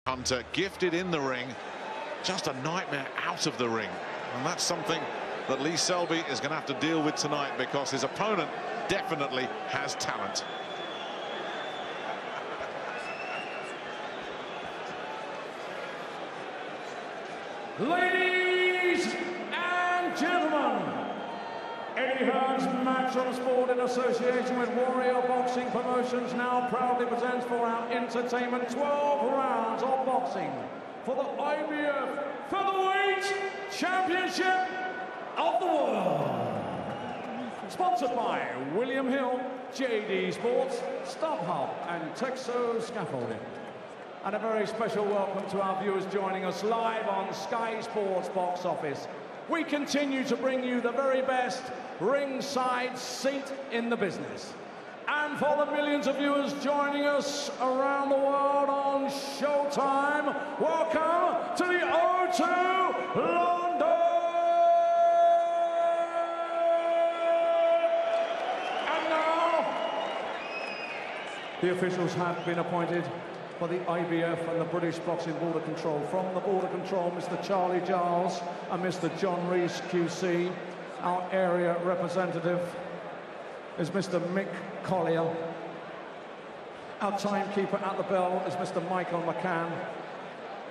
Hunter, gifted in the ring, just a nightmare out of the ring. And that's something that Lee Selby is going to have to deal with tonight, because his opponent definitely has talent. Ladies and gentlemen, Etihad's match on sport in association with Warrior Boxing Promotions now proudly presents for our entertainment 12 rounds of boxing for the IBF Featherweight Championship of the World. Sponsored by William Hill, JD Sports, StubHub and Texo Scaffolding. And a very special welcome to our viewers joining us live on Sky Sports Box Office. We continue to bring you the very best ringside seat in the business. And for the millions of viewers joining us around the world on Showtime, welcome to the O2 London! And now, the officials have been appointed for the IBF and the British Boxing Border Control. From the Border Control, Mr. Charlie Giles and Mr. John Rees, QC. Our area representative is Mr. Mick Collier. Our timekeeper at the bell is Mr. Michael McCann.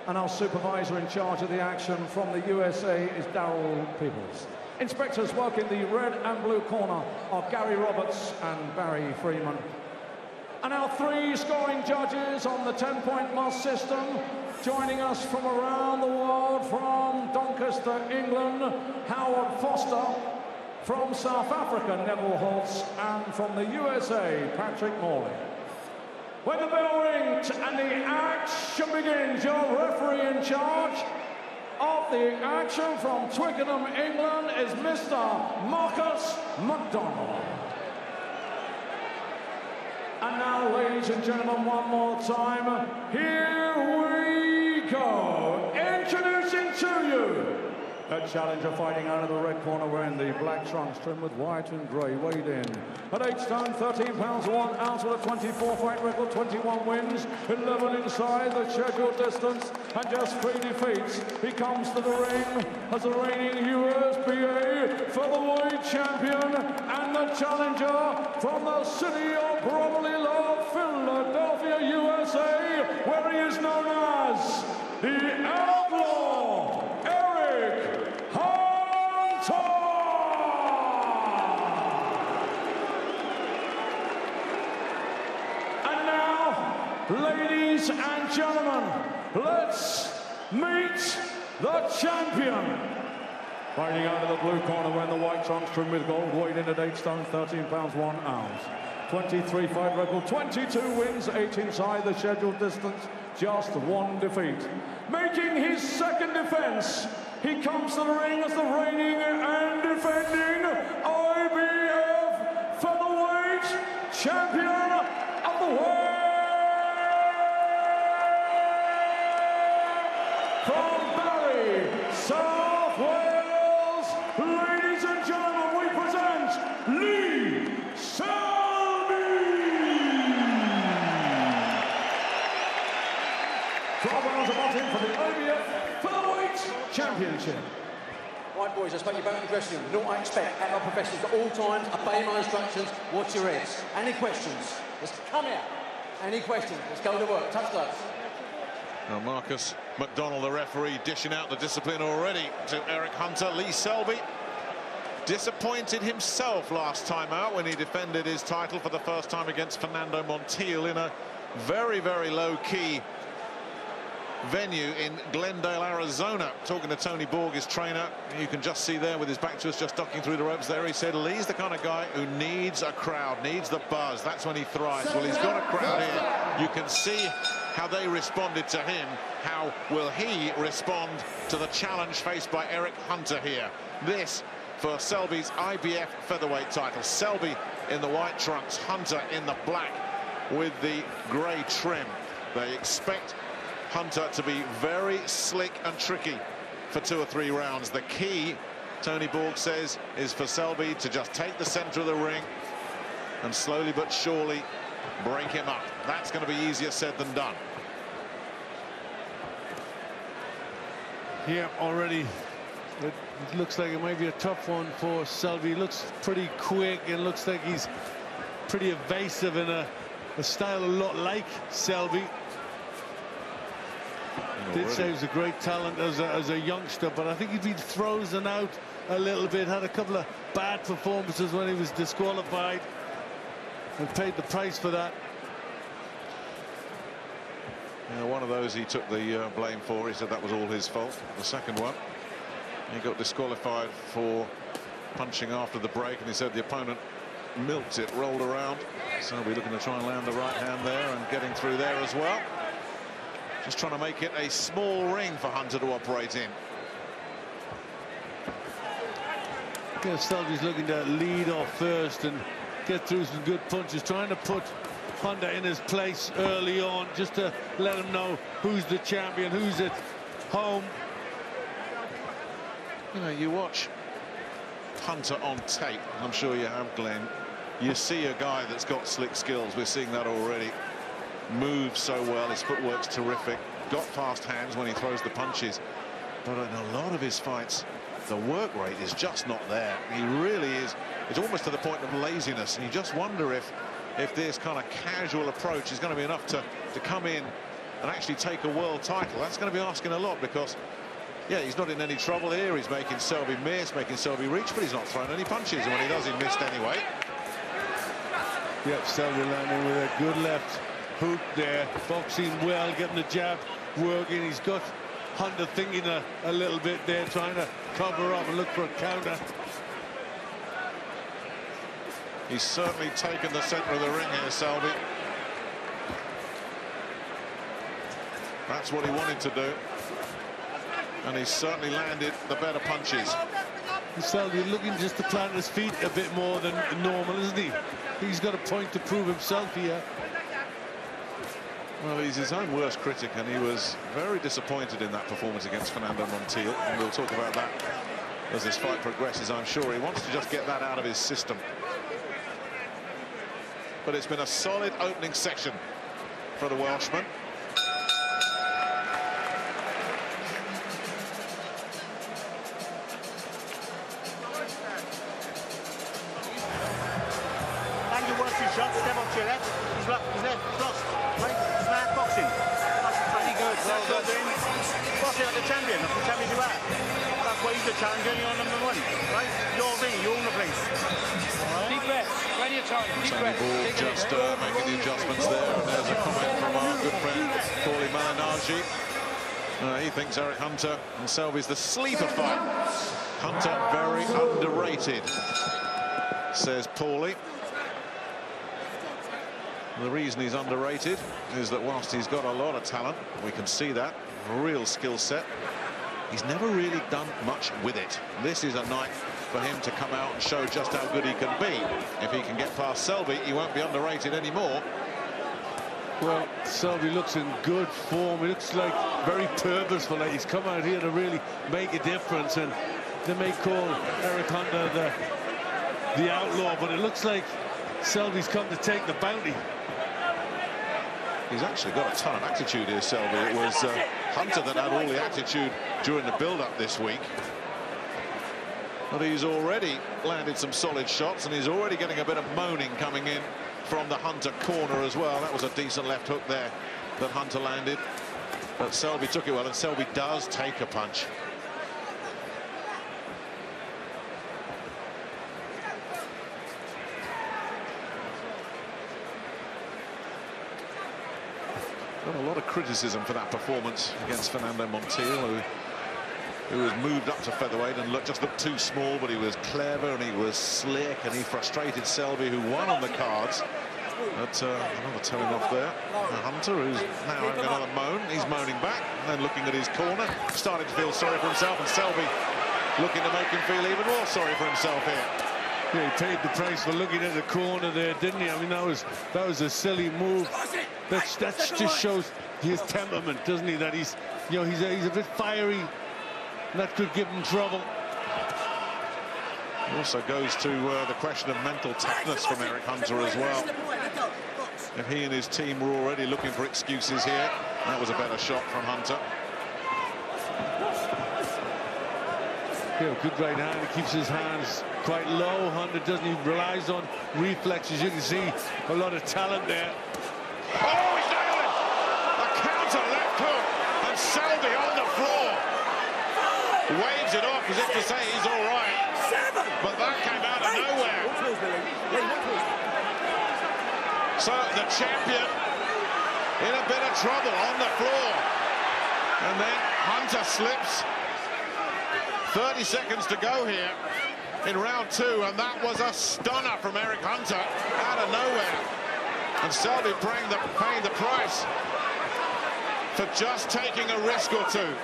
And our supervisor in charge of the action from the USA is Darryl Peoples. Inspectors working the red and blue corner are Gary Roberts and Barry Freeman. And our three scoring judges on the 10-point must system, joining us from around the world, from Doncaster, England, Howard Foster, from South Africa, Neville Holtz, and from the USA, Patrick Morley. When the bell rings and the action begins, your referee in charge of the action from Twickenham, England, is Mr. Marcus McDonald. And now, ladies and gentlemen, one more time, here we go. Introducing to you a challenger fighting out of the red corner, wearing the black trunks trimmed with white and grey, weighed in at 8 stone, 13 pounds 1 ounce with a 24-fight record, 21 wins, 11 inside the scheduled distance, and just 3 defeats. He comes to the ring as the reigning USBA featherweight champion and the challenger from the city of brotherly love, Philadelphia, USA, where he is known as the Outlaw, Eric Hunter! And now, ladies and gentlemen, let's meet the champion. Fighting out of the blue corner, wearing the white trunks trimmed with gold, weighed in at 8 stone, 13 pounds 1 ounce. 23-fight record, 22 wins, 8 inside the scheduled distance, just 1 defeat. Making his second defense, he comes to the ring as the reigning and defending IBF Featherweight Champion of the World. From Barry, South Wales, ladies and gentlemen, we present Lee Selby. 12 rounds of boxing for the IBF Featherweight Championship. Right, boys, I spoke you about the dressing room. Not I expect at our professionals at all times, obey my instructions, watch your heads. Any questions? Let's come out. Any questions? Let's go to work. Touch gloves. Now Marcus McDonald, the referee, dishing out the discipline already to Eric Hunter. Lee Selby disappointed himself last time out when he defended his title for the first time against Fernando Montiel in a very, very low-key venue in Glendale, Arizona. Talking to Tony Borg, his trainer, you can just see there with his back to us, just ducking through the ropes there. He said Lee's the kind of guy who needs a crowd, needs the buzz. That's when he thrives. Well, he's got a crowd here. You can see how they responded to him. How will he respond to the challenge faced by Eric Hunter here? This for Selby's IBF featherweight title. Selby in the white trunks, Hunter in the black with the grey trim. They expect Hunter to be very slick and tricky for 2 or 3 rounds. The key, Tony Borg says, is for Selby to just take the center of the ring and slowly but surely break him up. That's going to be easier said than done. Yeah, already. It looks like it might be a tough one for Selby. Looks pretty quick and looks like he's pretty evasive in a style a lot like Selby. Did say he was a great talent as a youngster, but I think he'd been frozen out a little bit. Had a couple of bad performances when he was disqualified and paid the price for that. Yeah, one of those he took the blame for. He said that was all his fault. The second one, he got disqualified for punching after the break, and he said the opponent milked it, rolled around. So we're looking to try and land the right hand there and getting through there as well. Just trying to make it a small ring for Hunter to operate in. Yeah, Selby's looking to lead off first and get through some good punches, trying to put Hunter in his place early on, just to let him know who's the champion, who's at home. You know, you watch Hunter on tape, I'm sure you have, Glenn. You see a guy that's got slick skills. We're seeing that already. Moves so well, his footwork's terrific, got fast hands when he throws the punches, but in a lot of his fights the work rate is just not there. He really is. It's almost to the point of laziness, and you just wonder if this kind of casual approach is going to be enough to come in and actually take a world title. That's going to be asking a lot, because yeah, he's not in any trouble here. He's making Selby miss, making Selby reach, but he's not throwing any punches, and when he does, he missed anyway. Yep, Selby landing with a good left hook there, boxing well, getting the jab working. He's got Hunter thinking a little bit there, trying to cover up and look for a counter. He's certainly taken the center of the ring here, Selby. That's what he wanted to do, and he's certainly landed the better punches. Selby looking just to plant his feet a bit more than normal, isn't he? He's got a point to prove himself here. Well, he's his own worst critic, and he was very disappointed in that performance against Fernando Montiel, and we'll talk about that as this fight progresses. I'm sure he wants to just get that out of his system. But it's been a solid opening section for the Welshman. And you work your shots, step up to your left. He's left, crossed. Right? Smart boxing. That's pretty good. Well done. Boxing like a champion. That's the champion you are. That's why he's the challenger. You're number one. Right? Your ring. You own the place. Right. Deep breath. Plenty of time. Deep breath. Ball just making the adjustments there. And there's a comment from our good friend Paulie Malignaggi. He thinks Eric Hunter and Selby's the sleeper fight. Hunter very underrated, says Paulie. The reason he's underrated is that whilst he's got a lot of talent, we can see that, real skill set, he's never really done much with it. This is a night for him to come out and show just how good he can be. If he can get past Selby, he won't be underrated anymore. Well, Selby looks in good form. He looks like very purposeful, like he's come out here to really make a difference, and they may call Eric Hunter the outlaw, but it looks like Selby's come to take the bounty. He's actually got a ton of attitude here, Selby. It was Hunter that had all the attitude during the build-up this week. But he's already landed some solid shots, and he's already getting a bit of moaning coming in from the Hunter corner as well. That was a decent left hook there that Hunter landed. But Selby took it well, and Selby does take a punch. Got a lot of criticism for that performance against Fernando Montiel, who was moved up to featherweight and just looked too small, but he was clever and he was slick, and he frustrated Selby, who won on the cards. But another telling off there. Hunter, who's now having another moan. He's moaning back and then looking at his corner, starting to feel sorry for himself, and Selby looking to make him feel even more sorry for himself here. Yeah, he paid the price for looking at the corner there, didn't he? I mean, that was a silly move. That just shows his temperament, doesn't he? That he's a bit fiery. That could give him trouble. It also goes to the question of mental toughness from Eric Hunter as well. If he and his team were already looking for excuses here, that was a better shot from Hunter. You know, good right hand. He keeps his hands quite low. Hunter doesn't. He relies on reflexes. You can see a lot of talent there. Oh, he's nailed it! A counter left hook, and Selby on the floor. Waves it off as if to say he's all right. But that came out of nowhere. So the champion in a bit of trouble on the floor. And then Hunter slips. 30 seconds to go here in round 2, and that was a stunner from Eric Hunter out of nowhere. And Selby paying the price for just taking a risk or two.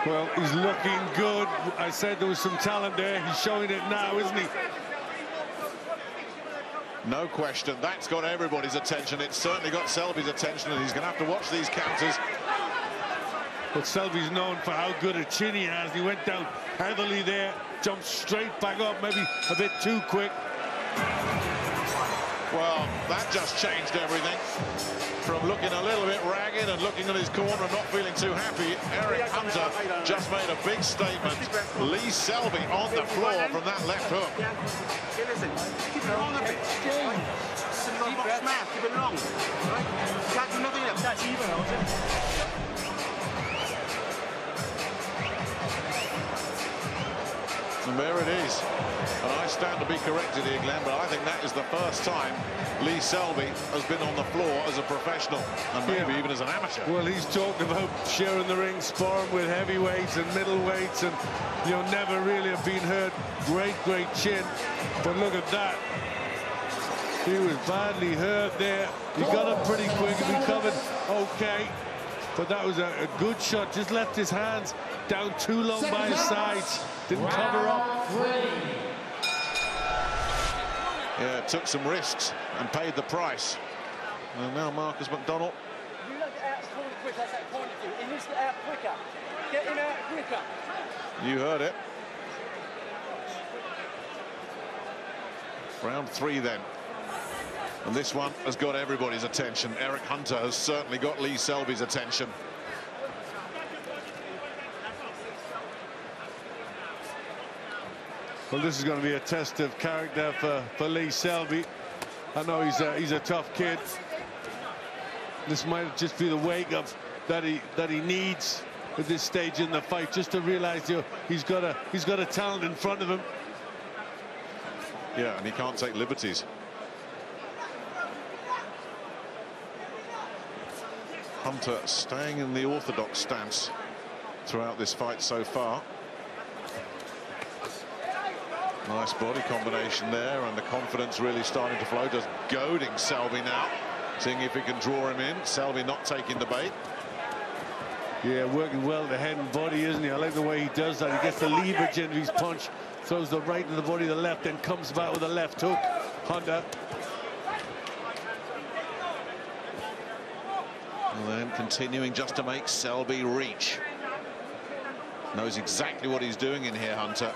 Well, he's looking good. I said there was some talent there. He's showing it now, isn't he? No question. That's got everybody's attention. It's certainly got Selby's attention, and he's going to have to watch these counters. But Selby's known for how good a chin he has. He went down heavily there, jumped straight back up, maybe a bit too quick. Well, that just changed everything. From looking a little bit ragged and looking at his corner and not feeling too happy, Eric Hunter just made a big statement. Lee Selby on the floor from that left hook. Listen, keep it long a bit. Box smash, keep it long. Right? Can't do nothing else. That's even, And there it is. And I stand to be corrected here, Glenn, but I think that is the first time Lee Selby has been on the floor as a professional, and maybe even as an amateur. Well, he's talked about sharing the ring, sparring with heavyweights and middleweights, and never really have been hurt. Great chin. But look at that. He was badly hurt there. He got up pretty quick and recovered okay. But that was a good shot. Just left his hands down too long by his sides. Didn't cover up. Yeah, took some risks and paid the price. And now Marcus McDonald. You don't get out quick, that's that point of view. He needs to get out quicker. Get him out quicker. You heard it. Round 3 then. And this one has got everybody's attention. Eric Hunter has certainly got Lee Selby's attention. Well, this is going to be a test of character for Lee Selby. I know he's a tough kid. This might just be the wake-up that he needs at this stage in the fight, just to realize he's got a talent in front of him. Yeah, and he can't take liberties. Hunter staying in the orthodox stance throughout this fight so far. Nice body combination there, and the confidence really starting to flow. Just goading Selby now, seeing if he can draw him in. Selby not taking the bait. Yeah, working well the head and body, isn't he? I like the way he does that. He gets the leverage into his punch, throws the right to the body, the left, then comes back with a left hook. Hunter. And then continuing just to make Selby reach. Knows exactly what he's doing in here, Hunter.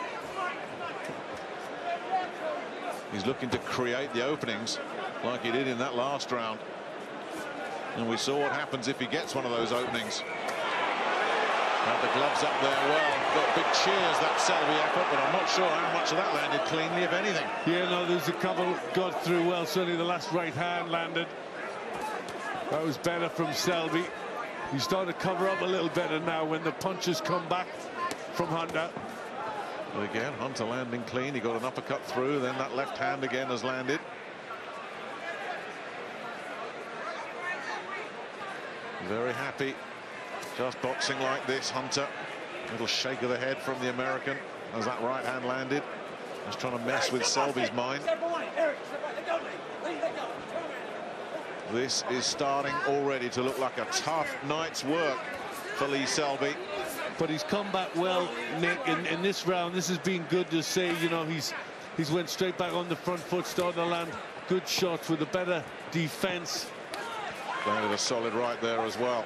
He's looking to create the openings like he did in that last round. And we saw what happens if he gets one of those openings. Had the gloves up there well. Got big cheers, that Selby effort, but I'm not sure how much of that landed cleanly, if anything. Yeah, no, there's a couple got through well. Certainly the last right hand landed. That was better from Selby. He's starting to cover up a little better now when the punches come back from Hunter. But again, Hunter landing clean. He got an uppercut through, then that left hand again has landed. Very happy. Just boxing like this, Hunter. A little shake of the head from the American as that right hand landed. Just trying to mess with Selby's mind. This is starting already to look like a tough night's work for Lee Selby. But he's come back well, Nick, in this round. This has been good to see. He's went straight back on the front foot, starting to land good shots with a better defense. Landed a solid right there as well.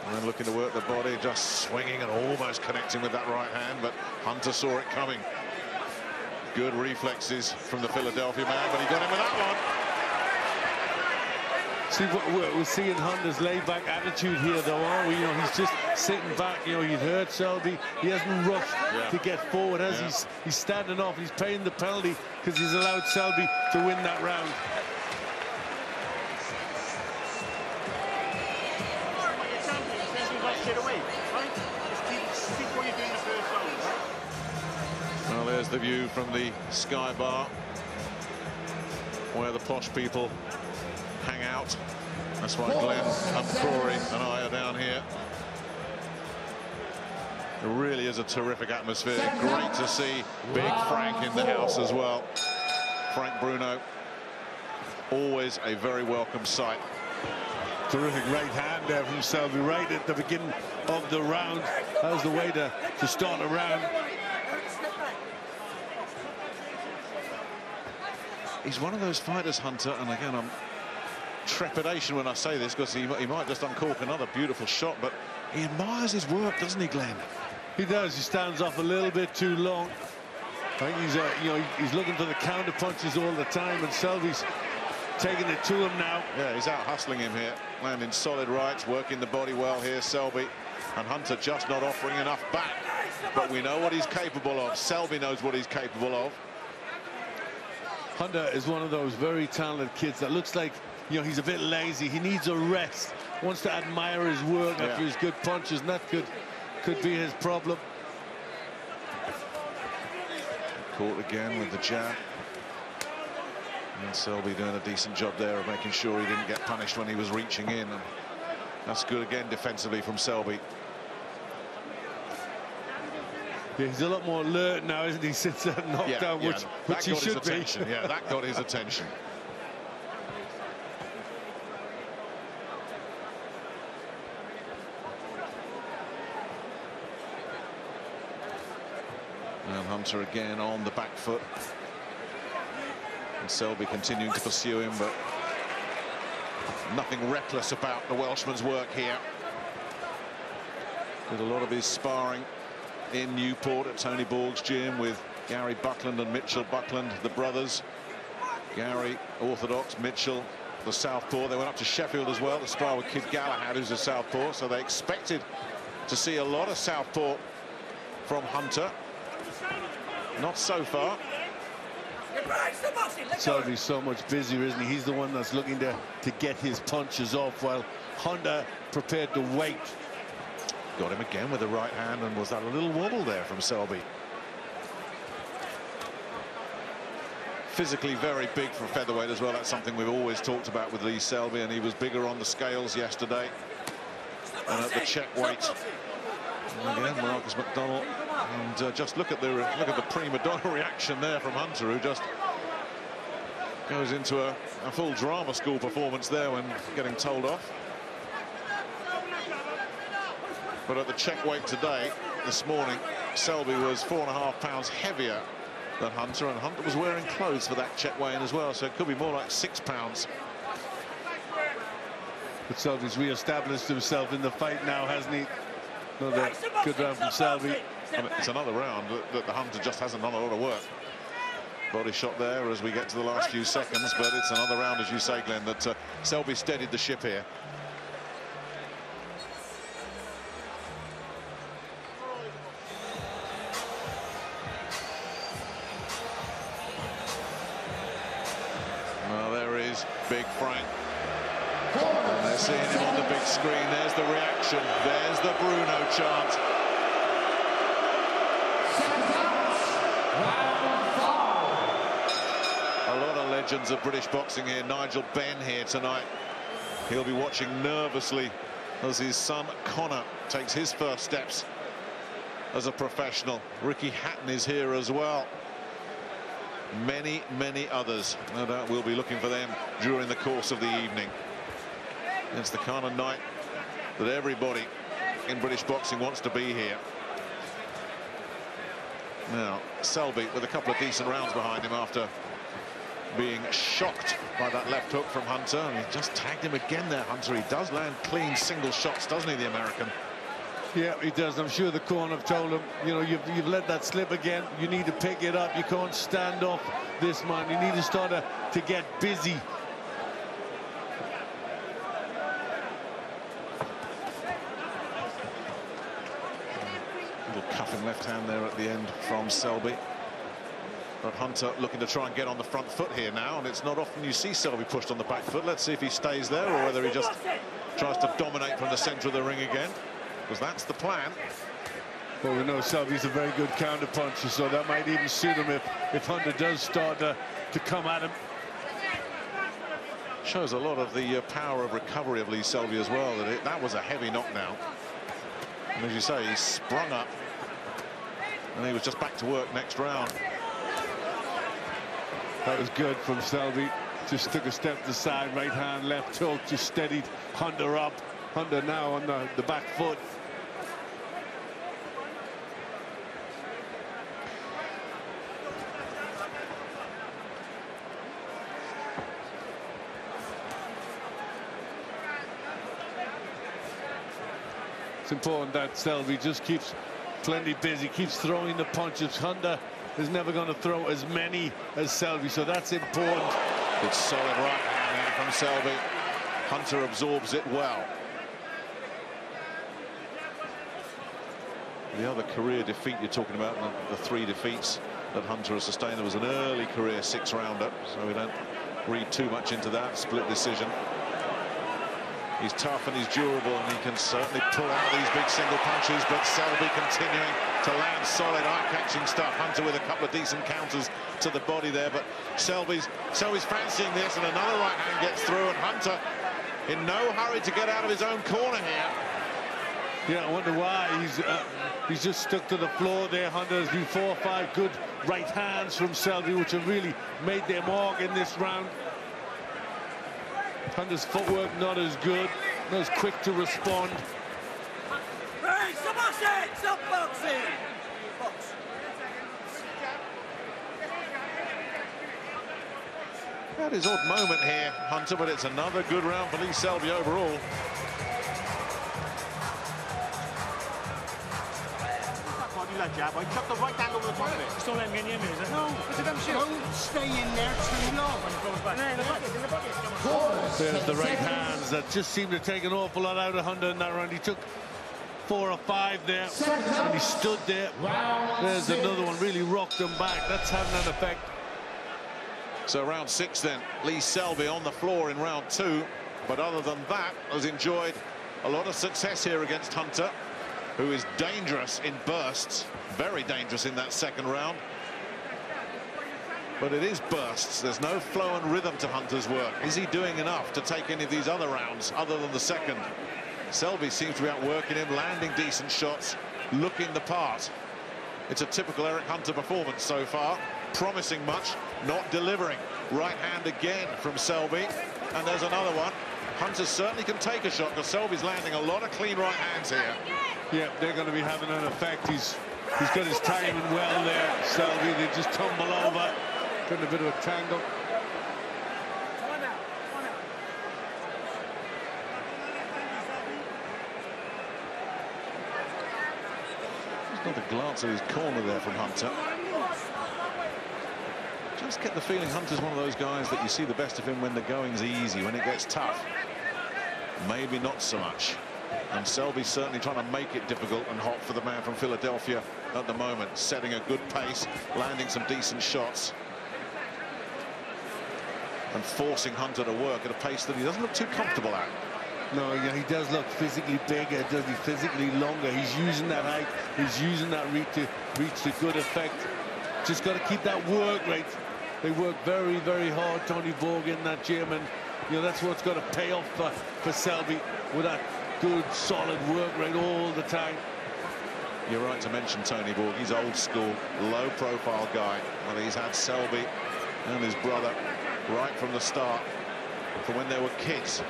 And then looking to work the body, just swinging and almost connecting with that right hand, but Hunter saw it coming. Good reflexes from the Philadelphia man, but he got him with that one. See, we're seeing Hunter's laid-back attitude here, though, aren't we? You know, he's just sitting back. You know, you've heard Selby. He hasn't rushed to get forward, as he's standing off. He's paying the penalty because he's allowed Selby to win that round. Well, there's the view from the Sky Bar, where the posh people hang out. That's why Glenn and Rory and I are down here. It really is a terrific atmosphere. Great to see Big Frank in the house as well. Frank Bruno, always a very welcome sight. Terrific right hand there from Selby right at the beginning of the round. That was the way to start a round. He's one of those fighters, Hunter, and again, I'm trepidation when I say this because he might just uncork another beautiful shot, but he admires his work, doesn't he, Glenn? He does. He stands off a little bit too long. I think he's you know, he's looking for the counter punches all the time, and Selby's taking it to him now. Yeah, he's out hustling him here, landing solid rights, working the body well here, Selby, and Hunter just not offering enough back. But we know what he's capable of. Selby knows what he's capable of. Hunter is one of those very talented kids that looks like, you know, he's a bit lazy. He needs a rest. Wants to admire his work after his good punches, and that could be his problem. Caught again with the jab. And Selby doing a decent job there of making sure he didn't get punished when he was reaching in. And that's good again defensively from Selby. Yeah, he's a lot more alert now, isn't he, since that knockdown, which he should be. Yeah, that got his attention. And Hunter again on the back foot. And Selby continuing to pursue him, but nothing reckless about the Welshman's work here. Did a lot of his sparring in Newport at Tony Borg's gym with Gary Buckland and Mitchell Buckland, the brothers. Gary, orthodox, Mitchell, the southpaw. They went up to Sheffield as well to spar with Kid Galahad, who's a southpaw, so they expected to see a lot of southpaw from Hunter. Not so far. Selby's so much busier, isn't he? He's the one that's looking to get his punches off, while Hunter prepared to wait. Got him again with the right hand, and was that a little wobble there from Selby? Physically very big for featherweight as well. That's something we've always talked about with Lee Selby, and he was bigger on the scales yesterday. And at the check weight, and again Marcus McDonald, and just look at the prima donna reaction there from Hunter, who just goes into a full drama school performance there when getting told off. But at the check weight today, this morning, Selby was 4.5 pounds heavier than Hunter, and Hunter was wearing clothes for that check weigh-in as well, so it could be more like 6 pounds. But Selby's re-established himself in the fight now, hasn't he? Another good round from Selby. I mean, it's another round that the Hunter just hasn't done a lot of work. Body shot there as we get to the last few seconds, but it's another round, as you say, Glenn, that Selby steadied the ship here. Well, there is Big Frank. And they're seeing him on the big screen. There's the reaction. There's the Bruno chant. A lot of legends of British boxing here. Nigel Benn here tonight. He'll be watching nervously as his son Connor takes his first steps as a professional. Ricky Hatton is here as well. Many others, no doubt we'll be looking for them during the course of the evening. It's the kind of night that everybody in British boxing wants to be here. Now Selby with a couple of decent rounds behind him after being shocked by that left hook from Hunter, and he just tagged him again there. Hunter, he does land clean single shots, doesn't he, the American? Yeah, he does. I'm sure the corner have told him, you know, you've let that slip again. You need to pick it up. You can't stand off this man. You need to start to get busy. Little cuffing left hand there at the end from Selby. But Hunter looking to try and get on the front foot here now, and it's not often you see Selby pushed on the back foot. Let's see if he stays there or whether he just tries to dominate from the centre of the ring again, because that's the plan. Well, we know Selby's a very good counter puncher, so that might even suit him if Hunter does start to come at him. Shows a lot of the power of recovery of Lee Selby as well. That was a heavy knockdown. And as you say, he sprung up, and he was just back to work next round. That was good from Selby. Just took a step to the side, right hand, left hook, just steadied Hunter up. Hunter now on the back foot. It's important that Selby just keeps plenty busy, keeps throwing the punches. Hunter is never going to throw as many as Selby, so that's important. Good solid right hand there from Selby. Hunter absorbs it well. The other career defeat you're talking about, the 3 defeats that Hunter has sustained, there was an early career 6-rounder, so we don't read too much into that. Split decision. He's tough and he's durable, and he can certainly pull out these big single punches, but Selby continuing to land solid eye-catching stuff. Hunter with a couple of decent counters to the body there, but Selby's fancying this, and another right hand gets through, and Hunter in no hurry to get out of his own corner here. Yeah, I wonder why he's just stuck to the floor there. Hunter has been 4 or 5 good right hands from Selby, which have really made their mark in this round. Hunter's footwork not as good, not as quick to respond. Hey, stop boxing! Box. That is odd moment here, Hunter, but it's another good round for Lee Selby overall. Jab, I chuck the right hand over the top of it. Just don't let him get near me, is it? No, don't stay in there too long. There's the right hands that just seemed to take an awful lot out of Hunter in that round. He took 4 or 5 there, and he stood there. There's another one, really rocked him back. That's having an effect. So round 6 then, Lee Selby on the floor in round 2, but other than that, has enjoyed a lot of success here against Hunter, who is dangerous in bursts, very dangerous in that second round. But it is bursts. There's no flow and rhythm to Hunter's work. Is he doing enough to take any of these other rounds other than the second? Selby seems to be outworking him, landing decent shots, looking the part. It's a typical Eric Hunter performance so far. Promising much, not delivering. Right hand again from Selby. And there's another one. Hunter certainly can take a shot, because Selby's landing a lot of clean right hands here. Yeah, they're going to be having an effect. He's got his timing well there, Selby. They just tumble over. Getting a bit of a tangle. Just got a glance at his corner there from Hunter. Just get the feeling Hunter's one of those guys that you see the best of him when the going's easy, when it gets tough. Maybe not so much. And Selby's certainly trying to make it difficult and hot for the man from Philadelphia at the moment, setting a good pace, landing some decent shots, and forcing Hunter to work at a pace that he doesn't look too comfortable at. No, yeah, he does look physically bigger, does he? Physically longer. He's using that height, he's using that reach to good effect. Just got to keep that work rate. They work very, very hard, Tony Borg, in that gym, and you know that's what's got to pay off for Selby, with that good, solid work rate all the time. You're right to mention Tony Borg. He's old school, low-profile guy. Well, he's had Selby and his brother right from the start, from when they were kids.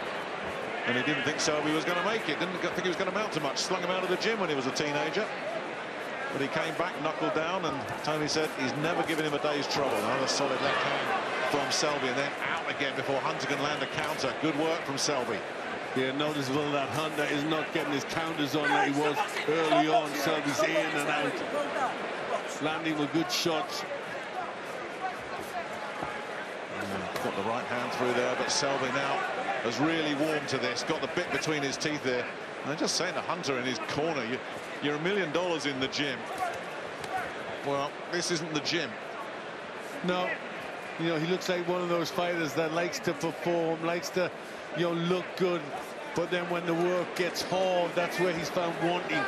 And he didn't think Selby was going to make it. Didn't think he was going to amount to much. Slung him out of the gym when he was a teenager. But he came back, knuckled down, and Tony said he's never given him a day's trouble. Another solid left hand from Selby, and then out again before Hunter can land a counter. Good work from Selby. Yeah, noticeable that Hunter is not getting his counters on like he was early on. Selby's in and out, landing with good shots. Got the right hand through there, but Selby now has really warmed to this. Got the bit between his teeth there. And I'm just saying to Hunter in his corner, you're $1 million in the gym. Well, this isn't the gym. No, you know, he looks like one of those fighters that likes to perform, likes to, you know, look good, but then when the work gets hard, that's where he's found wanting.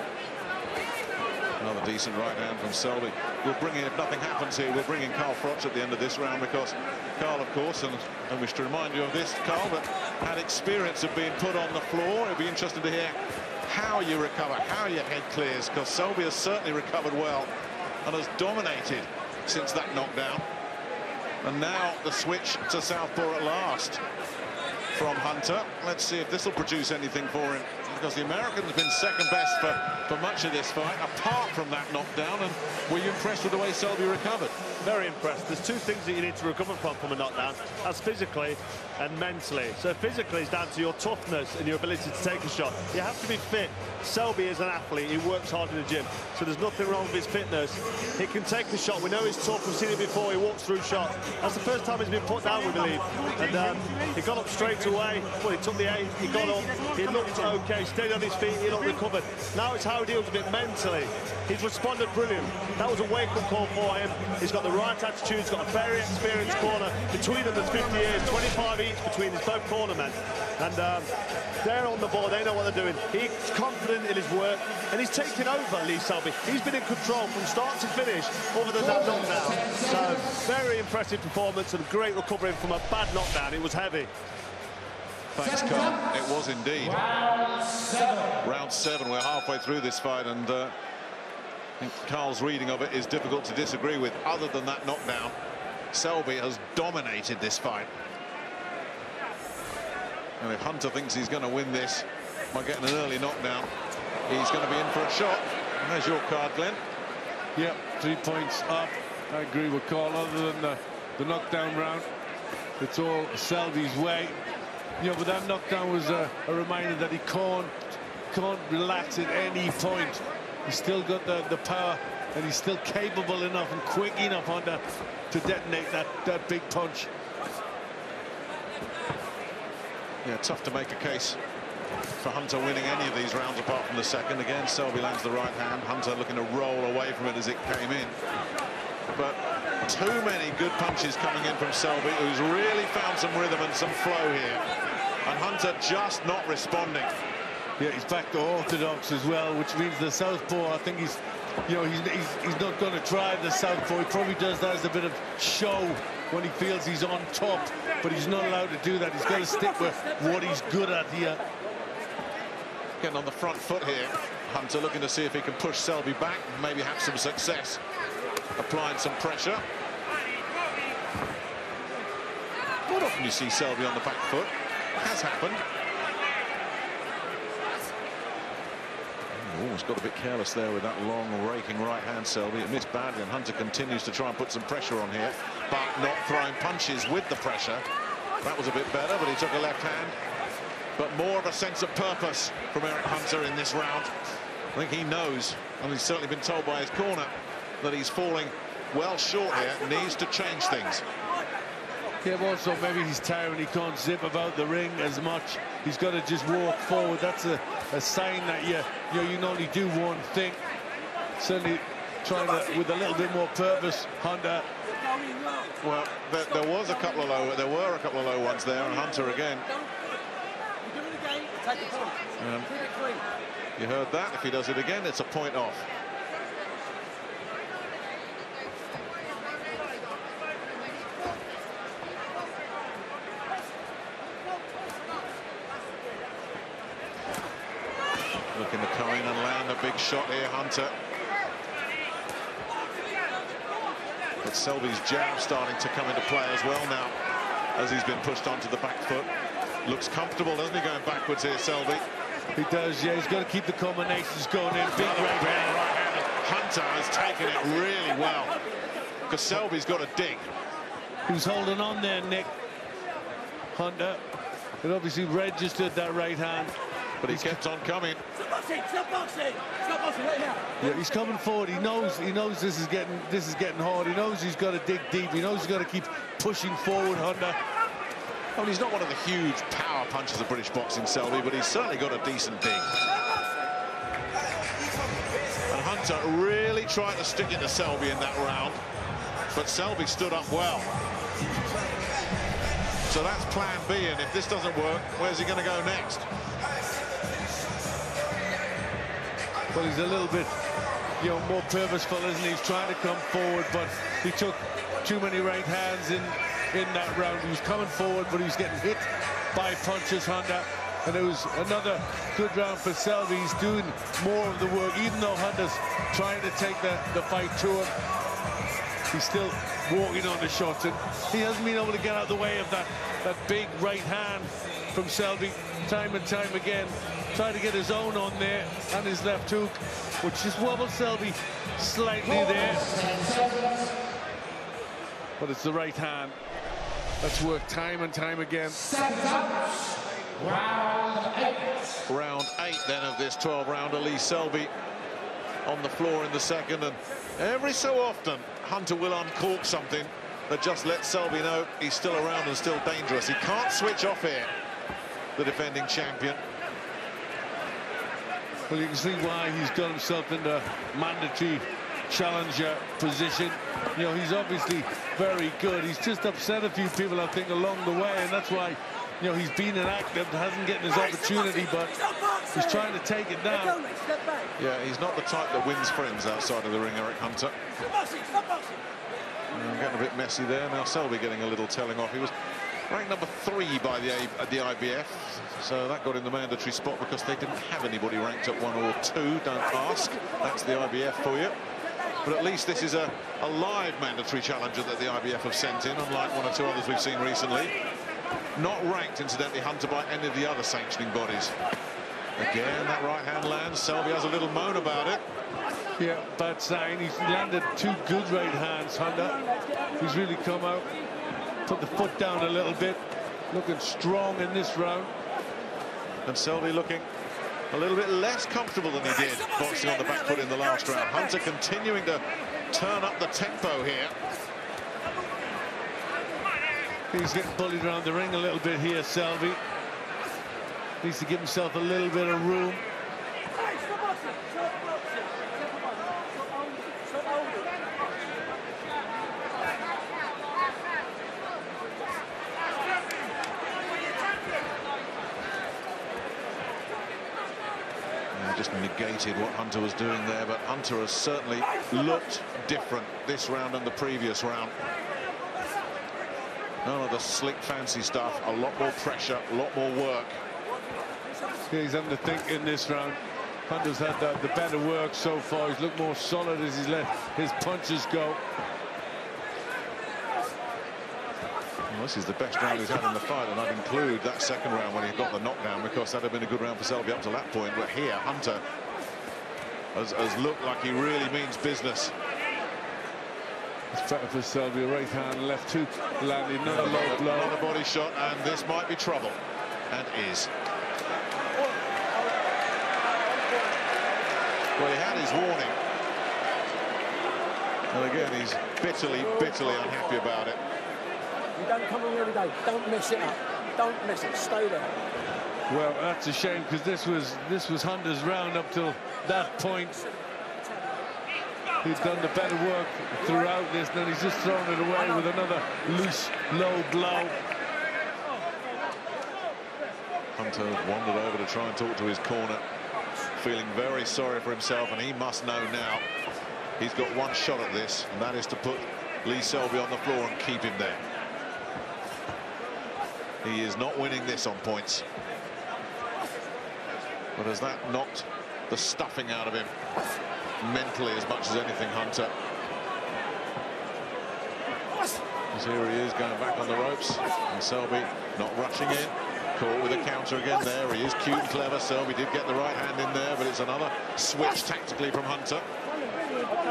Another decent right hand from Selby. We'll bring in, if nothing happens here, we'll bring in Carl Froch at the end of this round, because Carl, of course, and I wish to remind you of this, Carl, but had experience of being put on the floor. It'll be interesting to hear how you recover, how your head clears, because Selby has certainly recovered well and has dominated since that knockdown. And now the switch to southpaw at last from Hunter. Let's see if this will produce anything for him, because the American's been second best for much of this fight, apart from that knockdown. And were you impressed with the way Selby recovered? Very impressed. There's two things that you need to recover from a knockdown. That's physically and mentally. So physically is down to your toughness and your ability to take a shot. You have to be fit. Selby is an athlete. He works hard in the gym. So there's nothing wrong with his fitness. He can take the shot. We know he's tough. We've seen it before. He walks through shots. That's the first time he's been put down, we believe. And he got up straight away. Well, he took the aim. He got up. He looked okay. Stayed on his feet. He looked recovered. Now it's how he deals with it mentally. He's responded brilliant. That was a wake-up call for him. He's got the right attitude. He's got a very experienced corner. Between them, there's 50 years, 25 each between his both cornermen. And they're on the ball. They know what they're doing. He's confident in his work, and he's taken over Lee Selby. He's been in control from start to finish, other than that knockdown. So, very impressive performance and great recovery from a bad knockdown. It was heavy. Thanks, Carl. It was indeed. Round 7. We're halfway through this fight, and I think Carl's reading of it is difficult to disagree with. Other than that knockdown, Selby has dominated this fight. And if Hunter thinks he's going to win this by getting an early knockdown, he's going to be in for a shot. And there's your card, Glenn. Yep, 3 points up. I agree with Carl. Other than the knockdown round, it's all Selby's way. You know, but that knockdown was a reminder that he can't relax at any point. He's still got the power, and he's still capable enough and quick enough to detonate that big punch. Yeah, tough to make a case for Hunter winning any of these rounds apart from the second. Again, Selby lands the right hand. Hunter looking to roll away from it as it came in. But too many good punches coming in from Selby, who's really found some rhythm and some flow here. And Hunter just not responding. Yeah, he's back to orthodox as well, which means the southpaw, I think he's not going to try the southpaw. He probably does that as a bit of show when he feels he's on top, but he's not allowed to do that. He's got to stick with what he's good at here. Getting on the front foot here. Hunter looking to see if he can push Selby back and maybe have some success applying some pressure. Not often you see Selby on the back foot. It has happened. Almost got a bit careless there with that long raking right hand, Selby. It missed badly, and Hunter continues to try and put some pressure on here, but not throwing punches with the pressure. That was a bit better, but he took a left hand. But more of a sense of purpose from Eric Hunter in this round. I think he knows, and he's certainly been told by his corner, that he's falling well short here, needs to change things. Yeah, also maybe he's tired and he can't zip about the ring as much. He's got to just walk forward. That's a sign that you can only do one thing. Certainly trying to, with a little bit more purpose, Hunter. Well, there were a couple of low ones there, and Hunter again. You heard that. If he does it again, it's a point off. Looking to come in and land a big shot here, Hunter. But Selby's jab starting to come into play as well now, as he's been pushed onto the back foot. Looks comfortable, doesn't he, going backwards here, Selby? He does, yeah. He's got to keep the combinations going in. Big right hand. Hunter has taken it really well, because Selby's got to dig. He was holding on there, Nick. Hunter. It obviously registered that right hand. But he kept on coming. Stop boxing! Stop boxing! Stop boxing right now! Yeah, he's coming forward. He knows this is getting hard. He knows he's got to dig deep. He knows he's got to keep pushing forward, Hunter. Well, he's not one of the huge power punches of British boxing, Selby, but he's certainly got a decent dig. Hunter really tried to stick it to Selby in that round, but Selby stood up well. So that's plan B, and if this doesn't work, where's he going to go next? Well, he's a little bit, more purposeful, isn't he? He's trying to come forward, but he took too many right hands in that round. He was coming forward, but he was getting hit by punches, Hunter. And it was another good round for Selby. He's doing more of the work, even though Hunter's trying to take the fight to him. He's still walking on the shots, and he hasn't been able to get out of the way of that big right hand from Selby time and time again. Trying to get his own on there and his left hook, which just wobbled Selby slightly there. But it's the right hand that's worked time and time again. Round 8 then of this 12-rounder. Lee Selby on the floor in the second, and every so often Hunter will uncork something that just lets Selby know he's still around and still dangerous. He can't switch off here, the defending champion. Well, you can see why he's got himself in the mandatory challenger position. He's obviously very good. He's just upset a few people, I think, along the way, and that's why he's been inactive, hasn't getting his opportunity, but he's trying to take it down. Yeah, he's not the type that wins friends outside of the ring, Eric Hunter. Getting a bit messy there. Now Selby getting a little telling off. He was ranked number 3 by the IBF, so that got in the mandatory spot because they didn't have anybody ranked at 1 or 2. Don't ask. That's the IBF for you. But at least this is a live mandatory challenger that the IBF have sent in, unlike 1 or 2 others we've seen recently. Not ranked, incidentally, Hunter, by any of the other sanctioning bodies. Again, that right hand lands. Selby has a little moan about it. Yeah, bad sign. He's landed 2 good right hands, Hunter. He's really come out, put the foot down a little bit, looking strong in this round. And Selby looking a little bit less comfortable than he did boxing on the back foot in the last round. Hunter continuing to turn up the tempo here. He's getting bullied around the ring a little bit here, Selby. Needs to give himself a little bit of room. Just negated what Hunter was doing there, but Hunter has certainly looked different this round and the previous round. None of the slick, fancy stuff. A lot more pressure, a lot more work. Yeah, he's having to think in this round. Hunter's had the better work so far. He's looked more solid as he's let his punches go. Well, this is the best round he's had in the fight, and I'd include that second round when he got the knockdown, because that had been a good round for Selby up to that point. But here, Hunter has looked like he really means business. It's better for Selby. Right hand, left hook landing, another low blow. Another body shot, and this might be trouble, and is. Well, he had his warning, and again he's bitterly unhappy about it. You don't come on every day. Don't mess it up. Don't mess it. Stay there. Well, that's a shame, because this was Hunter's round up till that point. He's done the better work throughout this, and then he's just thrown it away with another loose, low blow. Hunter wandered over to try and talk to his corner, feeling very sorry for himself, and he must know now he's got one shot at this, and that is to put Lee Selby on the floor and keep him there. He is not winning this on points. But has that knocked the stuffing out of him mentally as much as anything, Hunter? As here he is going back on the ropes, and Selby not rushing in. Caught with a counter again there. He is cute and clever. Selby did get the right hand in there, but it's another switch tactically from Hunter.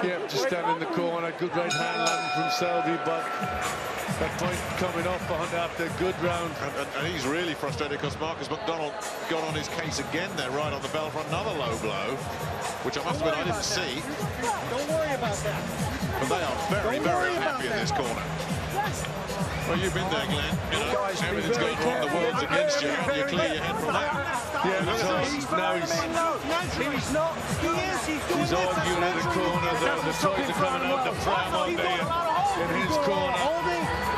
Yeah, just down in the corner. Good right hand landing from Selby, but that point coming off for Hunter after a good round. And he's really frustrated because Marcus McDonald got on his case again there, right on the bell for another low blow, which I must admit I didn't see. Don't worry about that. But they are very unhappy in this corner. Well, you've been there, Glenn. You know, everything's going wrong, the world's against you. How do you clear your head from that? Yeah, now he's He's not. He is. He's arguing in the corner. The toys are coming out the pram on there in his corner.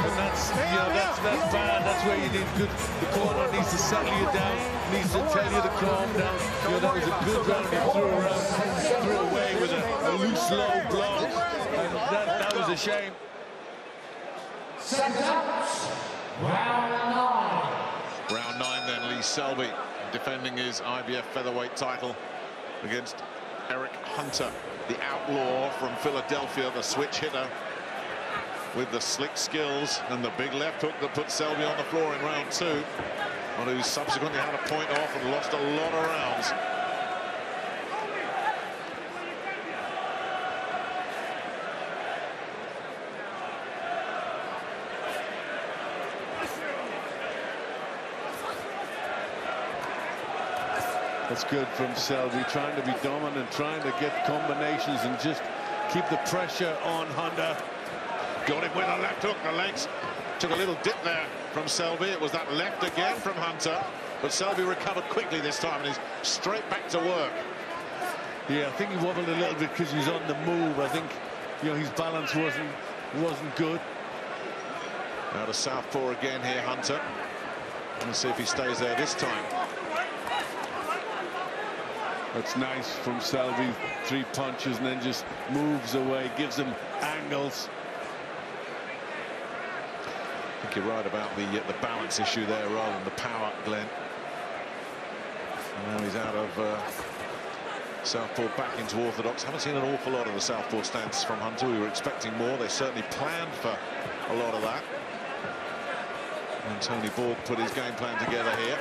And that's, you know, that's bad. That's where you need good. The corner needs to settle you down, needs to tell you to calm down. You know, that was a good round he threw away with a loose, low blow. And that was a shame. Round 9 then, Lee Selby defending his IBF featherweight title against Eric Hunter, the outlaw from Philadelphia, the switch hitter with the slick skills and the big left hook that put Selby on the floor in round 2, and who subsequently had a point off and lost a lot of rounds. That's good from Selby, trying to be dominant, trying to get combinations and just keep the pressure on Hunter. Got him with a left hook. The legs took a little dip there from Selby. It was that left again from Hunter, but Selby recovered quickly this time and is straight back to work. Yeah, I think he wobbled a little bit because he was on the move. I think, you know, his balance wasn't good. Now to southpaw again here, Hunter. Let's see if he stays there this time. That's nice from Selby. 3 punches and then just moves away, gives him angles. I think you're right about the balance issue there rather than the power, Glenn. And now he's out of southpaw back into orthodox. Haven't seen an awful lot of the southpaw stance from Hunter. We were expecting more. They certainly planned for a lot of that. And Tony Borg put his game plan together here.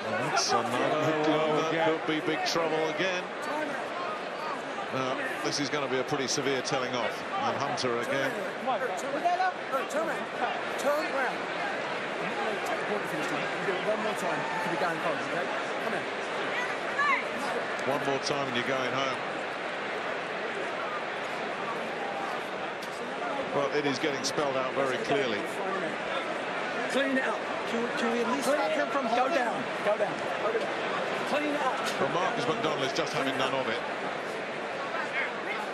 And that's another one that could be big trouble again. Now, this is going to be a pretty severe telling off. And Hunter again. Turn around. Turn around. Take the point to finish now. You do it one more time. You can be going home, okay? Come here. One more time and you're going home. Well, it is getting spelled out very clearly. Clean it up. Can we at least stop him from go down? Go down. Clean it up. Well, Marcus McDonald is just having none of it.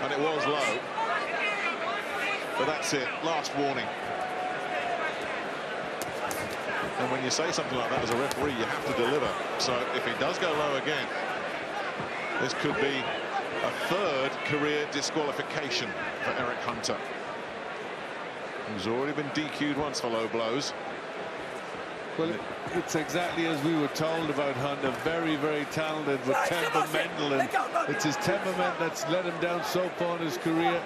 And it was low. But that's it. Last warning. And when you say something like that as a referee, you have to deliver. So if he does go low again, this could be a 3rd career disqualification for Eric Hunter, who's already been DQ'd once for low blows. Well, it's exactly as we were told about Hunter. Very, very talented, but temperamental. And it's his temperament that's let him down so far in his career.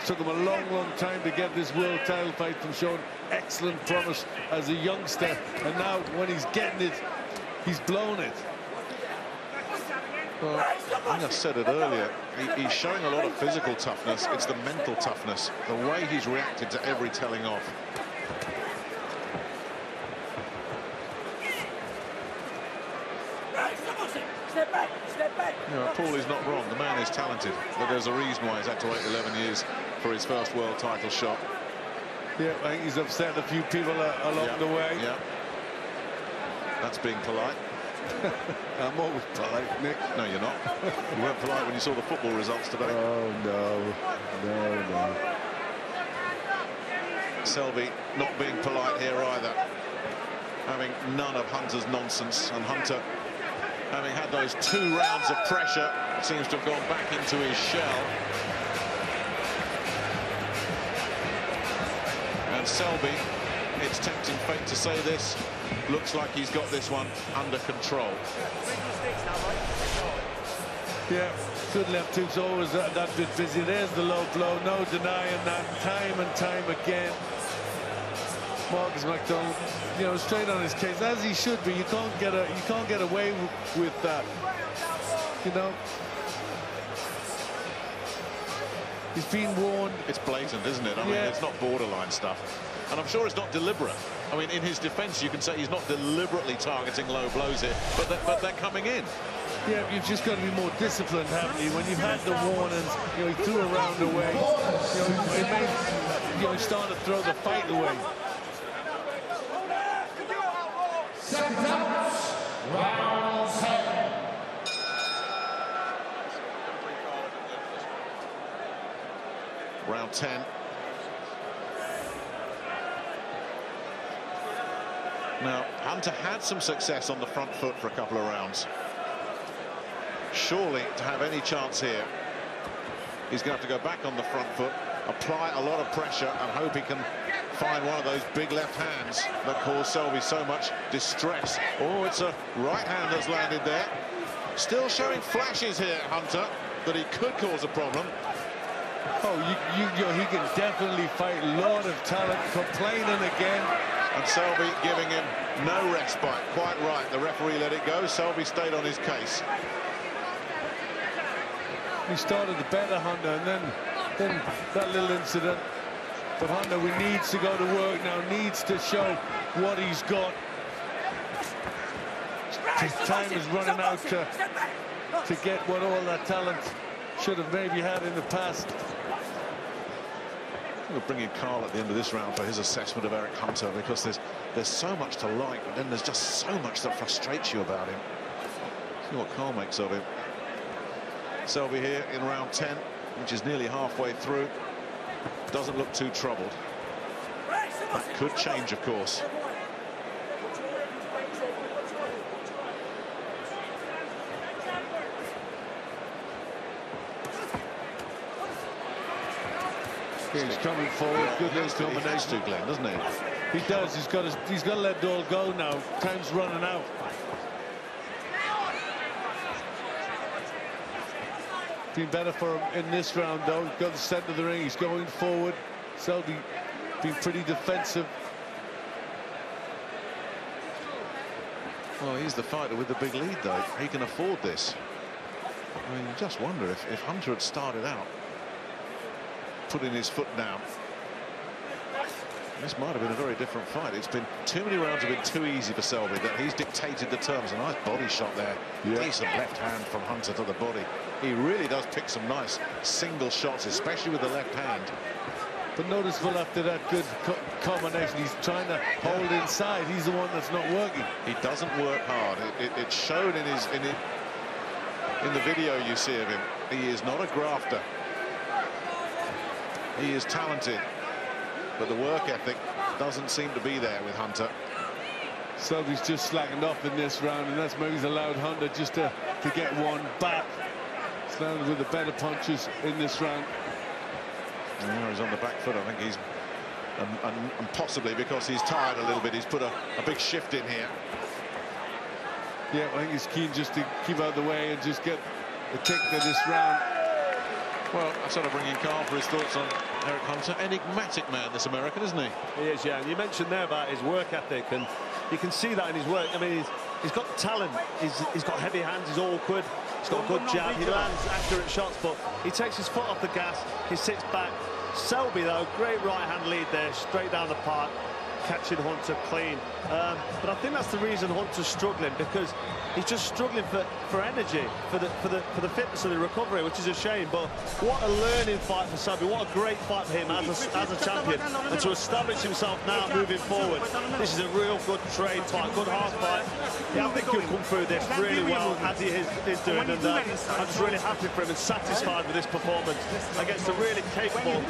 It took him a long, long time to get this world title fight and shown excellent promise as a youngster. And now, when he's getting it, he's blown it. Well, I think I said it earlier. He's showing a lot of physical toughness. It's the mental toughness, the way he's reacted to every telling off. Step back, step back. You know, Paul is not wrong. The man is talented, but there's a reason why he's had to wait 11 years for his first world title shot. Yeah, I think he's upset a few people along the way. Yeah. That's being polite. I'm always polite, Nick. No, you're not. You weren't polite when you saw the football results today. Oh, no. No. Selby not being polite here either. Having none of Hunter's nonsense, and Hunter, having had those 2 rounds of pressure, seems to have gone back into his shell. And Selby, it's tempting fate to say this, looks like he's got this one under control. Yeah, good left hook's always that bit busy. There's the low blow, no denying that, time and time again. Marcus McDonald, you know, straight on his case, as he should be. You can't get away with that. You know, he's been warned. It's blatant, isn't it? I mean, it's not borderline stuff, and I'm sure it's not deliberate. I mean, in his defense, you can say he's not deliberately targeting low blows here, but they're coming in. Yeah, you've just got to be more disciplined, haven't you? When you've had the warnings, you know, he threw a round away. He started to throw the fight away. round 10. Now, Hunter had some success on the front foot for a couple of rounds. Surely, to have any chance here, he's going to have to go back on the front foot, apply a lot of pressure, and hope he can find one of those big left hands that cause Selby so much distress. Oh, it's a right hand that's landed there. Still showing flashes here, Hunter, that he could cause a problem. Oh, he can definitely fight. A lot of talent, complaining again. And Selby giving him no respite. Quite right, the referee let it go. Selby stayed on his case. He started the better, Hunter, and then that little incident. But Hunter, we needs to go to work now, needs to show what he's got. His time is running out to get what all that talent should have maybe had in the past. We'll bring in Carl at the end of this round for his assessment of Eric Hunter, because there's so much to like, but then there's just so much that frustrates you about him. See what Carl makes of him. Selby here in round 10, which is nearly halfway through. Doesn't look too troubled. That could change, of course. He's coming forward. Good little combination. He has to, Glenn, doesn't he? He does. He's got to let it all go now. Time's running out. Been better for him in this round, though. He's got the centre of the ring. He's going forward. Selby being pretty defensive. Well, he's the fighter with the big lead, though. He can afford this. I mean, you just wonder if Hunter had started out putting his foot down, this might have been a very different fight. It's been too many rounds have been too easy for Selby, that he's dictated the terms. A nice body shot there. Yeah. Decent left hand from Hunter to the body. He really does pick some nice single shots, especially with the left hand. But noticeable after that good combination, he's trying to hold inside. He's the one that's not working. He doesn't work hard. It showed in the video you see of him. He is not a grafter. He is talented, but the work ethic doesn't seem to be there with Hunter. Selby's just slackened off in this round, and that's maybe allowed Hunter just to get one back. He's landed with the better punches in this round. Yeah, he's on the back foot. I think he's, and possibly because he's tired a little bit, he's put a big shift in here. Yeah, I think he's keen just to keep out of the way and just get a tick to this round. Well, I sort of bring in Carl for his thoughts on Eric Hunter. Enigmatic man, this American, isn't he? He is, yeah. And you mentioned there about his work ethic, and you can see that in his work. I mean, he's got talent. He's got heavy hands. He's awkward. He's got a good jab. He lands accurate shots, but he takes his foot off the gas. He sits back. Selby, though, great right-hand lead there, straight down the park, catching Hunter clean. But I think that's the reason Hunter's struggling, because he's just struggling for energy, for the fitness of the recovery, which is a shame. But what a learning fight for Selby. What a great fight for him as a champion, and to establish himself now moving forward. This is a real good trade fight, good hard fight. Yeah, I think he'll come through this really well, as he is doing, and I'm just really happy for him and satisfied with this performance against a really capable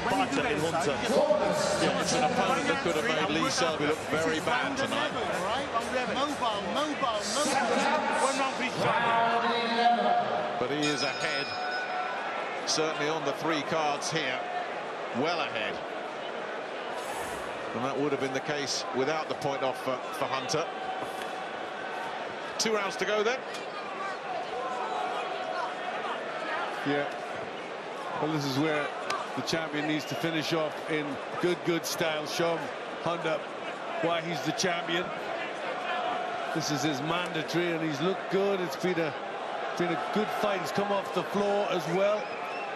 fighter in Hunter. Yeah, it's an opponent that could have made Lee Selby look very bad tonight. But he is ahead, certainly on the 3 cards here, well ahead. And that would have been the case without the point off for Hunter. 2 rounds to go then. Yeah. Well, this is where the champion needs to finish off in good style. Show Hunter why he's the champion. This is his mandatory, and he's looked good. It's been a good fight. He's come off the floor as well,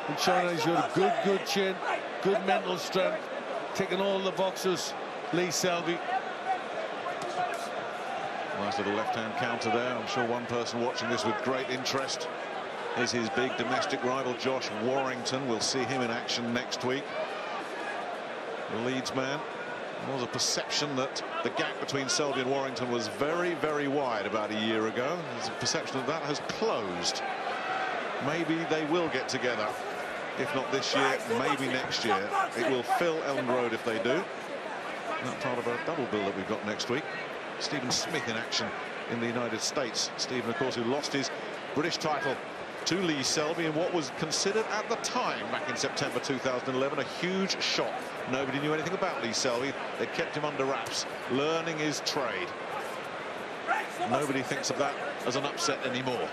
and showing he's got a good chin, good mental strength, ticking all the boxes. Lee Selby. Nice little left-hand counter there. I'm sure one person watching this with great interest is his big domestic rival Josh Warrington. We'll see him in action next week. The Leeds man. There was a perception that the gap between Selby and Warrington was very wide about a year ago. There's a perception that has closed. Maybe they will get together. if not this year, maybe next year. It will fill Elland Road if they do. Not part of a double bill that we've got next week. Stephen Smith in action in the United States. Stephen, of course, who lost his British title to Lee Selby in what was considered at the time, back in September 2011, a huge shock. Nobody knew anything about Lee Selby. They kept him under wraps, learning his trade. Nobody thinks of that as an upset anymore.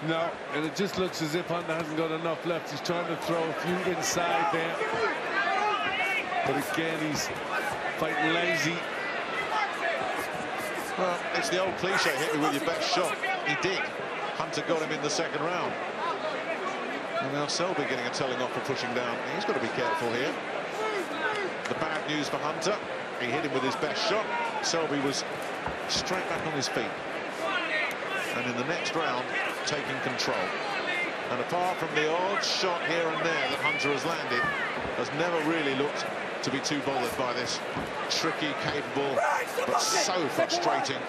No, and it just looks as if Hunter hasn't got enough left. He's trying to throw a few inside there. But again, he's fighting lazy. Well, it's the old cliche, hit me with your best shot. He did. Hunter got him in the second round. And now Selby getting a telling off for pushing down. He's got to be careful here. The bad news for Hunter, he hit him with his best shot. Selby was straight back on his feet. And in the next round, taking control. And apart from the odd shot here and there that Hunter has landed, has never really looked to be too bothered by this tricky, capable, but so frustrating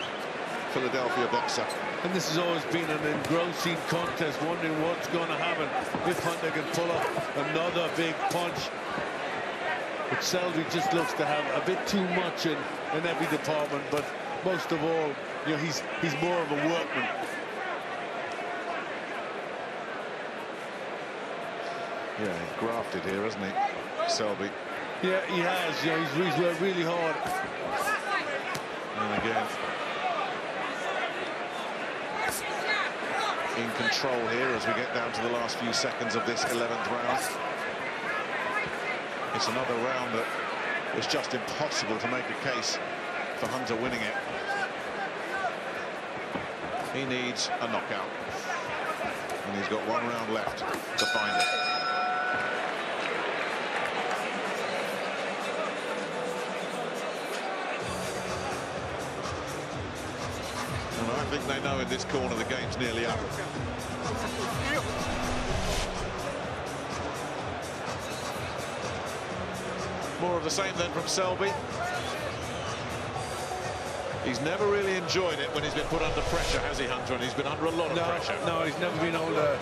Philadelphia boxer. And this has always been an engrossing contest, wondering what's going to happen if Hunter can pull up another big punch. But Selby just looks to have a bit too much in every department, but most of all, you know, he's more of a workman. Yeah, he's grafted here, hasn't he, Selby? Yeah, he has. You know, he's worked really hard. And again, in control here as we get down to the last few seconds of this 11th round. It's another round that it's just impossible to make a case for Hunter winning it. He needs a knockout. And he's got one round left to find it. And I think they know in this corner the game's nearly up. More of the same then from Selby. He's never really enjoyed it when he's been put under pressure, has he, Hunter? And he's been under a lot of pressure. No, he's never been able to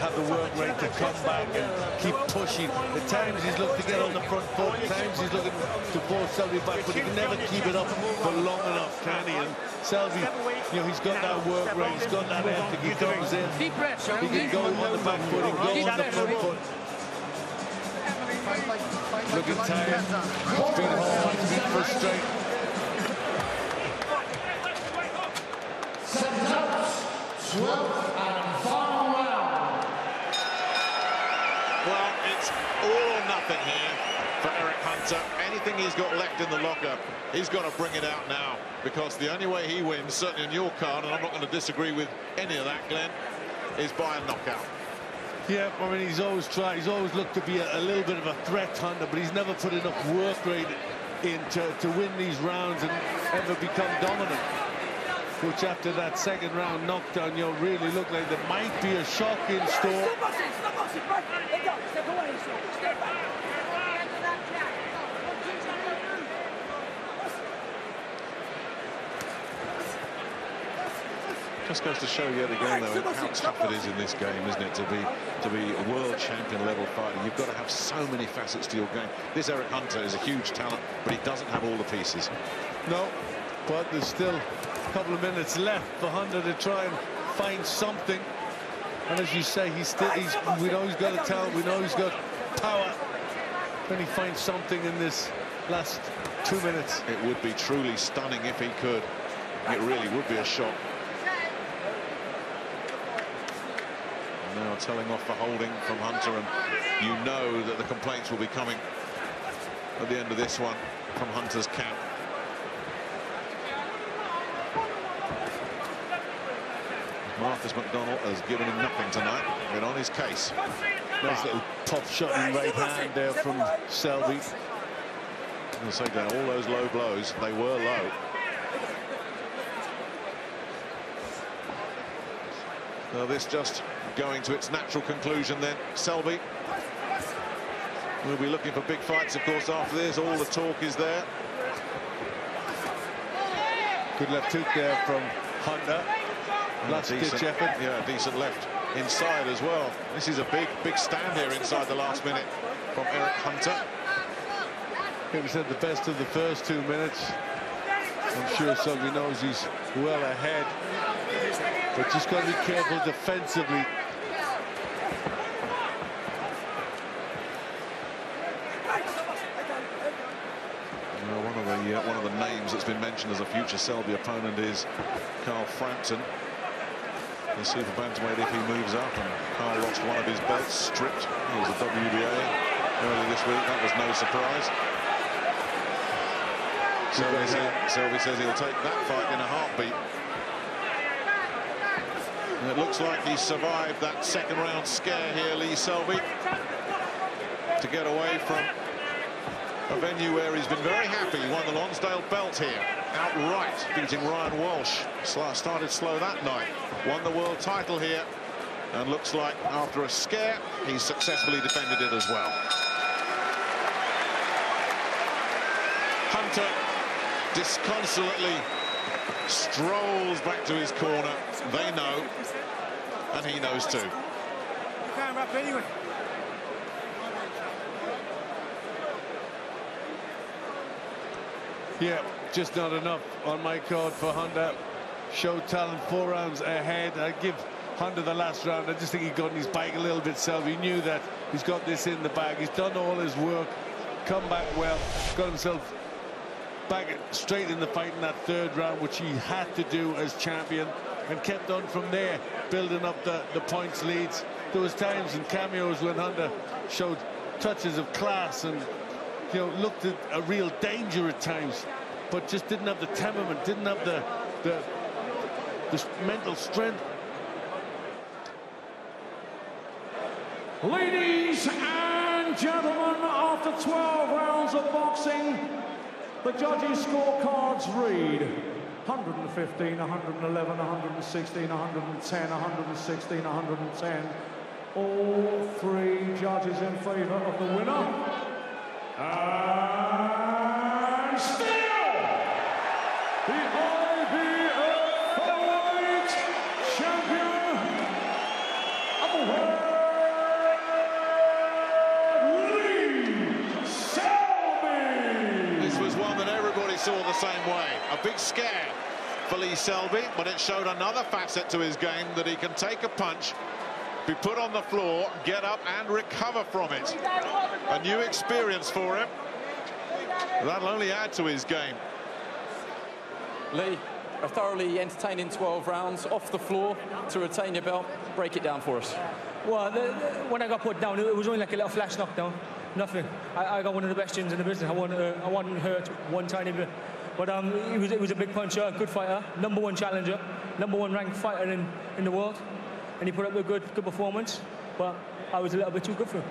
have the work rate to come back and keep pushing. At times he's looked to get on the front foot, at times he's looking to force Selby back, but he can never keep it up for long enough, can he? And Selby, you know, he's got that work rate, he's got that ethic, he comes in, he can go on the back foot, he can go on the front foot. Looking tired, it's been hard, it's been frustrating. Well, it's all or nothing here for Eric Hunter. Anything he's got left in the locker, he's got to bring it out now, because the only way he wins, certainly on your card, and I'm not going to disagree with any of that, Glenn, is by a knockout. Yeah, I mean, he's always tried, he's always looked to be a little bit of a threat, Hunter, but he's never put enough work rate in to win these rounds and ever become dominant. Which after that second round knockdown, you know, really looked like there might be a shock in store. Just goes to show yet again, though, how tough it is in this game, isn't it, to be a world champion level fighter. You've got to have so many facets to your game. This Eric Hunter is a huge talent, but he doesn't have all the pieces. No, but there's still a couple of minutes left for Hunter to try and find something. And as you say, we know he's got a talent, we know he's got power. Can he find something in this last 2 minutes? It would be truly stunning if he could. It really would be a shock. Now telling off for holding from Hunter, and you know that the complaints will be coming at the end of this one from Hunter's camp. Marcus McDonald has given him nothing tonight. Been on his case. Nice little tough shot in right hand there from Selby. I'll say that all those low blows, they were low. Well, this just going to its natural conclusion then. Selby will be looking for big fights, of course, after this. All the talk is there. Good left hook there from Hunter. Last ditch effort. Yeah, decent left. inside as well. This is a big stand here inside the last minute from Eric Hunter. He said the best of the first 2 minutes. I'm sure Selby knows he's well ahead, but just got to be careful defensively. One of the names that's been mentioned as a future Selby opponent is Carl Frampton, the super bantamweight, if he moves up. And Carl lost one of his belts, stripped. He was a WBA earlier this week. That was no surprise. Selby says he'll take that fight in a heartbeat. And it looks like he survived that second round scare here, Lee Selby, to get away from a venue where he's been very happy. He won the Lonsdale belt here outright, beating Ryan Walsh. Started slow that night, won the world title here, and looks like after a scare he's successfully defended it as well. Hunter disconsolately strolls back to his corner. They know, and he knows too. You can't wrap anyway. Yeah, just not enough on my card for Hunter. Showed talent 4 rounds ahead. I give Hunter the last round. I just think he got in his bag a little bit, Selby. He knew that he's got this in the bag. He's done all his work, come back well, got himself back straight in the fight in that 3rd round, which he had to do as champion, and kept on from there, building up the points leads. There was times and cameos when Hunter showed touches of class and, you know, looked at a real danger at times, but just didn't have the temperament, didn't have the mental strength. Ladies and gentlemen, after 12 rounds of boxing, the judges' scorecards read 115, 111, 116, 110, 116, 110. All 3 judges in favour of the winner. And still, the IBF Featherweight Champion of the world, Lee Selby. This was one that everybody saw the same way. A big scare for Lee Selby, but it showed another facet to his game, that he can take a punch, be put on the floor, get up and recover from it. A new experience for him. That'll only add to his game. Lee, a thoroughly entertaining 12 rounds off the floor to retain your belt. Break it down for us. Well, when I got put down, it was only like a little flash knockdown. Nothing. I got one of the best chins in the business. I wasn't hurt one tiny bit. But it was a big puncher, a good fighter, #1 challenger, #1 ranked fighter in the world. And he put up a good performance, but I was a little bit too good for him.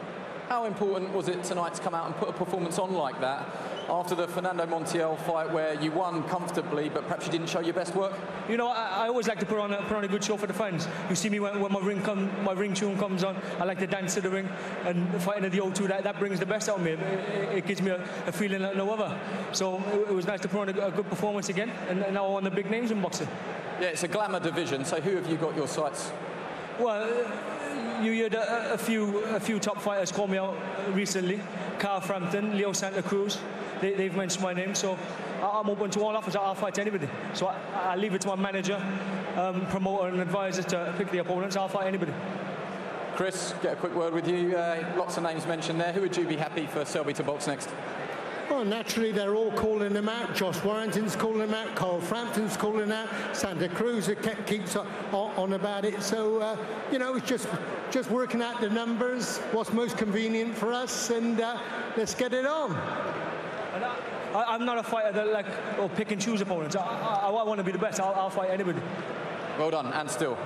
How important was it tonight to come out and put a performance on like that after the Fernando Montiel fight, where you won comfortably, but perhaps you didn't show your best work? You know, I always like to put on a good show for the fans. You see me when my ring tune comes on, I like to dance to the ring, and fighting at the O2, that brings the best out of me. It gives me a feeling like no other. So it was nice to put on a good performance again, and now I want the big names in boxing. Yeah, it's a glamour division, so who have you got your sights? Well, you had a few top fighters call me out recently. Carl Frampton, Leo Santa Cruz, they've mentioned my name, so I'm open to all offers. I'll fight anybody. So I leave it to my manager, promoter and advisors to pick the opponents. I'll fight anybody. Chris, get a quick word with you. Lots of names mentioned there. Who would you be happy for Selby to box next? Well, naturally, they're all calling him out. Josh Warrington's calling him out. Carl Frampton's calling out. Santa Cruz keeps on about it. So, you know, it's just working out the numbers, what's most convenient for us, and let's get it on. And I'm not a fighter that pick and choose opponents. I want to be the best. I'll fight anybody. Well done, and still.